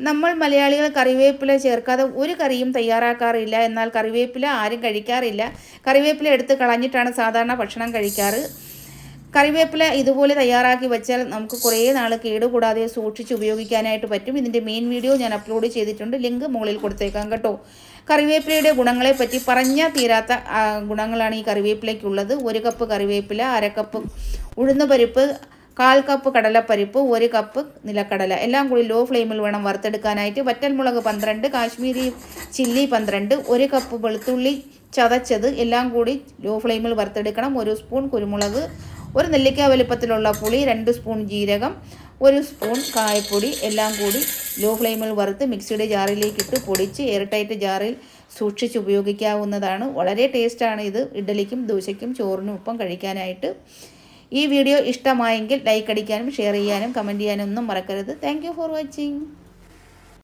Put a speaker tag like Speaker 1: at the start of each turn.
Speaker 1: നമ്മൾ മലയാളികൾ കറിവേപ്പില ചേർക്കാതെ ഒരു കറിയും തയ്യാറാക്കാറില്ല. എന്നാൽ കറിവേപ്പില ആരും കഴിക്കാറില്ല. കറിവേപ്പില എടുത്ത് കളഞ്ഞിട്ടാണ് സാധാരണ ഭക്ഷണം കഴിക്കാറ്. കറിവേപ്പില ഇതുപോലെ തയ്യാറാക്കി വെച്ചാൽ നമുക്ക് കുറേ നാൾ കേടുകൂടാതെ സൂക്ഷിച്ച് ഉപയോഗിക്കാനായിട്ട് പറ്റും. ഇതിൻ്റെ മെയിൻ വീഡിയോ ഞാൻ അപ്ലോഡ് ചെയ്തിട്ടുണ്ട്. ലിങ്ക് മുകളിൽ കൊടുത്തേക്കാം കേട്ടോ. കറിവേപ്പിലയുടെ ഗുണങ്ങളെപ്പറ്റി പറഞ്ഞാൽ തീരാത്ത ഗുണങ്ങളാണ് ഈ കറിവേപ്പിലയ്ക്കുള്ളത്. 1 കപ്പ് കറിവേപ്പില, 1/2 കപ്പ് ഉഴുന്നുപരിപ്പ്, 1/4 കപ്പ് കടലപ്പരിപ്പ്, 1 കപ്പ് നിലക്കടല എല്ലാം കൂടി ലോ ഫ്ലെയിമിൽ വേണം വറുത്തെടുക്കാനായിട്ട്. വറ്റൽമുളക് 12, കാശ്മീരി ചില്ലി 12, 1 കപ്പ് വെളുത്തുള്ളി ചതച്ചത് എല്ലാം കൂടി ലോ ഫ്ലെയിമിൽ വറുത്തെടുക്കണം. 1 സ്പൂൺ കുരുമുളക്, 1 നെല്ലിക്ക വലുപ്പത്തിലുള്ള പുളി, 2 സ്പൂൺ ജീരകം, 1 സ്പൂൺ കായപ്പൊടി എല്ലാം കൂടി ലോ ഫ്ലെയിമിൽ വറുത്ത് മിക്സിയുടെ ജാറിലേക്ക് ഇട്ട് പൊടിച്ച് എയർടൈറ്റ് ജാറിൽ സൂക്ഷിച്ച് ഉപയോഗിക്കാവുന്നതാണ്. വളരെ ടേസ്റ്റാണ് ഇത് ഇഡ്ഡലിക്കും ദോശയ്ക്കും ചോറിനും ഒപ്പം കഴിക്കാനായിട്ട്. ഈ വീഡിയോ ഇഷ്ടമായെങ്കിൽ ലൈക്ക് അടിക്കാനും ഷെയർ ചെയ്യാനും കമൻറ്റ് ചെയ്യാനും ഒന്നും മറക്കരുത്. Thank you for watching.